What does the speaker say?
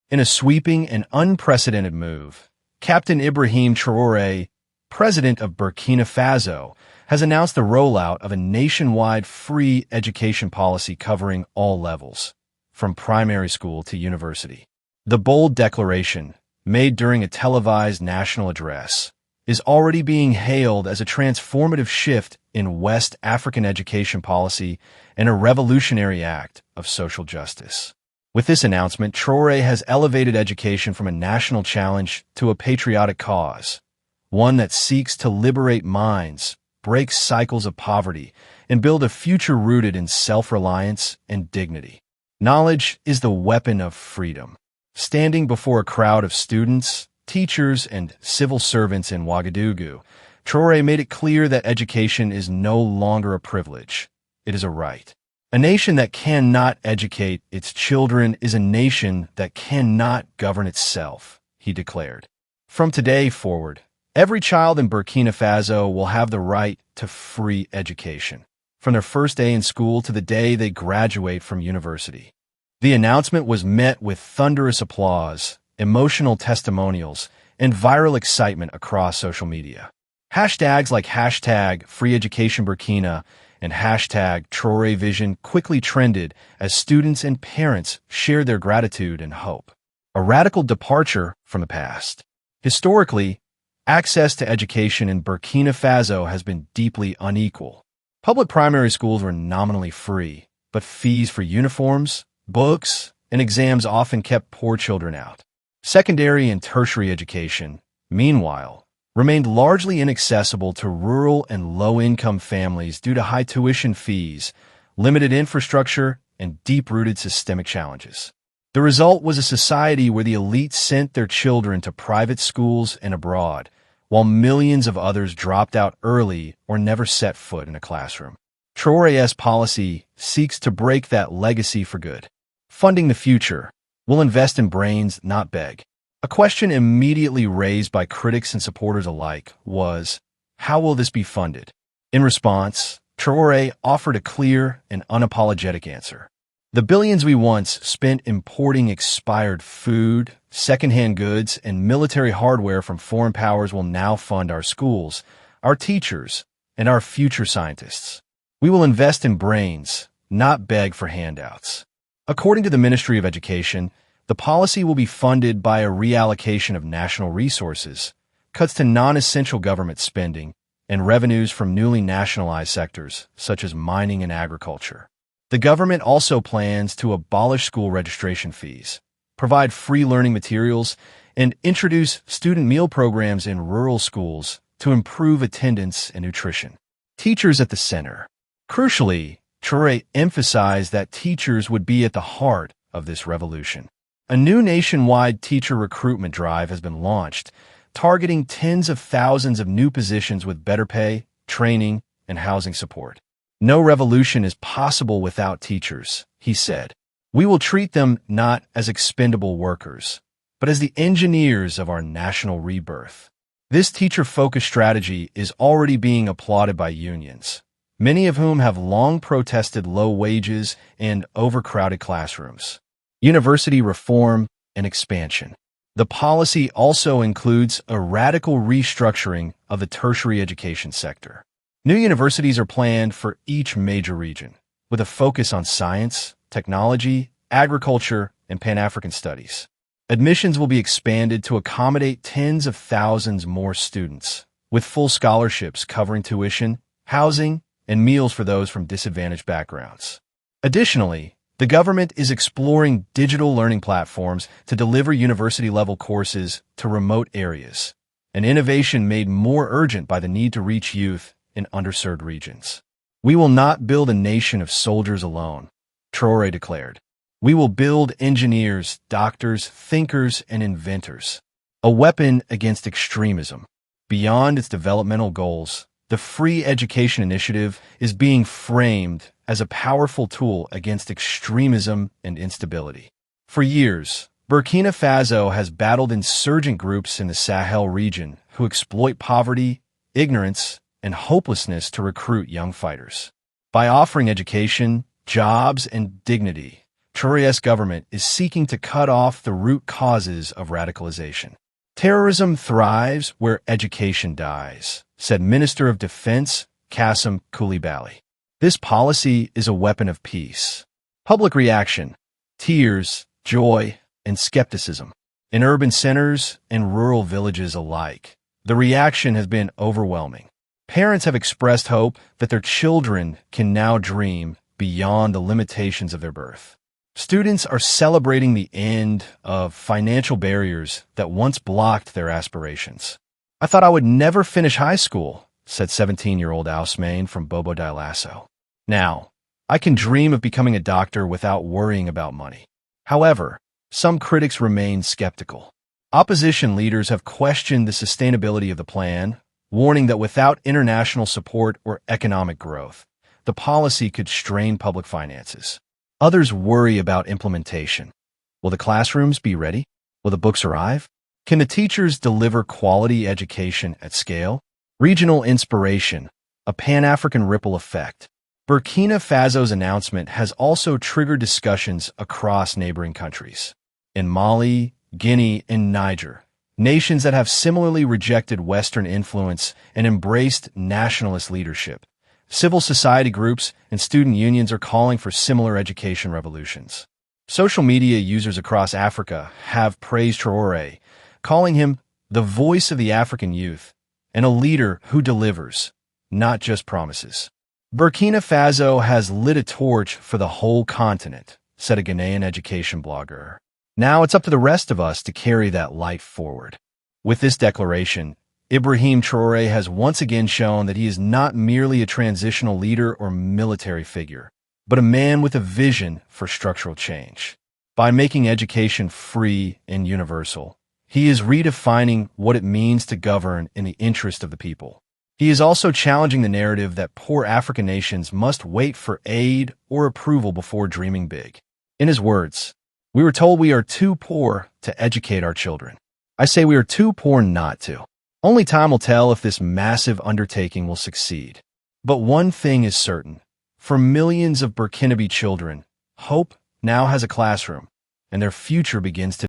In a sweeping and unprecedented move, Captain Ibrahim Traoré, president of Burkina Faso, has announced the rollout of a nationwide free education policy covering all levels, from primary school to university. The bold declaration, made during a televised national address, is already being hailed as a transformative shift in West African education policy and a revolutionary act of social justice. With this announcement, Traoré has elevated education from a national challenge to a patriotic cause, one that seeks to liberate minds, break cycles of poverty, and build a future rooted in self-reliance and dignity. Knowledge is the weapon of freedom. Standing before a crowd of students, teachers, and civil servants in Ouagadougou, Traoré made it clear that education is no longer a privilege. It is a right. A nation that cannot educate its children is a nation that cannot govern itself, he declared. From today forward, every child in Burkina Faso will have the right to free education, from their first day in school to the day they graduate from university. The announcement was met with thunderous applause, emotional testimonials, and viral excitement across social media. Hashtags like #FreeEducationBurkina and #TraoréVision quickly trended as students and parents shared their gratitude and hope. A radical departure from the past. Historically, access to education in Burkina Faso has been deeply unequal. Public primary schools were nominally free, but fees for uniforms, books, and exams often kept poor children out. Secondary and tertiary education, meanwhile, remained largely inaccessible to rural and low-income families due to high tuition fees, limited infrastructure, and deep-rooted systemic challenges. The result was a society where the elite sent their children to private schools and abroad, while millions of others dropped out early or never set foot in a classroom. Traoré's policy seeks to break that legacy for good. Funding the future. We'll invest in brains, not beg. A question immediately raised by critics and supporters alike was, how will this be funded? In response, Traoré offered a clear and unapologetic answer. The billions we once spent importing expired food, secondhand goods, and military hardware from foreign powers will now fund our schools, our teachers, and our future scientists. We will invest in brains, not beg for handouts. According to the Ministry of Education, the policy will be funded by a reallocation of national resources, cuts to non-essential government spending, and revenues from newly nationalized sectors, such as mining and agriculture. The government also plans to abolish school registration fees, provide free learning materials, and introduce student meal programs in rural schools to improve attendance and nutrition. Teachers at the center. Crucially, Traoré emphasized that teachers would be at the heart of this revolution. A new nationwide teacher recruitment drive has been launched, targeting tens of thousands of new positions with better pay, training, and housing support. No revolution is possible without teachers, he said. We will treat them not as expendable workers, but as the engineers of our national rebirth. This teacher-focused strategy is already being applauded by unions, many of whom have long protested low wages and overcrowded classrooms. University reform and expansion. The policy also includes a radical restructuring of the tertiary education sector. New universities are planned for each major region, with a focus on science, technology, agriculture, and Pan-African studies. Admissions will be expanded to accommodate tens of thousands more students, with full scholarships covering tuition, housing, and meals for those from disadvantaged backgrounds. Additionally, the government is exploring digital learning platforms to deliver university-level courses to remote areas, an innovation made more urgent by the need to reach youth in underserved regions. We will not build a nation of soldiers alone, Traoré declared. We will build engineers, doctors, thinkers, and inventors. A weapon against extremism. Beyond its developmental goals, the Free Education Initiative is being framed as a powerful tool against extremism and instability. For years, Burkina Faso has battled insurgent groups in the Sahel region who exploit poverty, ignorance, and hopelessness to recruit young fighters. By offering education, jobs, and dignity, Traoré's government is seeking to cut off the root causes of radicalization. Terrorism thrives where education dies, said Minister of Defense Qasem Coulibaly. This policy is a weapon of peace. Public reaction: tears, joy, and skepticism. In urban centers and rural villages alike, the reaction has been overwhelming. Parents have expressed hope that their children can now dream beyond the limitations of their birth. Students are celebrating the end of financial barriers that once blocked their aspirations. "I thought I would never finish high school," said 17-year-old Ousmane from Bobo Dioulasso. "Now, I can dream of becoming a doctor without worrying about money." However, some critics remain skeptical. Opposition leaders have questioned the sustainability of the plan, warning that without international support or economic growth, the policy could strain public finances. Others worry about implementation. Will the classrooms be ready? Will the books arrive? Can the teachers deliver quality education at scale? Regional inspiration, a Pan-African ripple effect. Burkina Faso's announcement has also triggered discussions across neighboring countries. In Mali, Guinea, and Niger, nations that have similarly rejected Western influence and embraced nationalist leadership, civil society groups and student unions are calling for similar education revolutions. Social media users across Africa have praised Traoré, calling him the voice of the African youth and a leader who delivers, not just promises. Burkina Faso has lit a torch for the whole continent, said a Ghanaian education blogger. Now it's up to the rest of us to carry that light forward. With this declaration, Ibrahim Traoré has once again shown that he is not merely a transitional leader or military figure, but a man with a vision for structural change. By making education free and universal, he is redefining what it means to govern in the interest of the people. He is also challenging the narrative that poor African nations must wait for aid or approval before dreaming big. In his words, "We were told we are too poor to educate our children. I say we are too poor not to. Only time will tell if this massive undertaking will succeed. But one thing is certain. For millions of Burkinabe children, hope now has a classroom, and their future begins to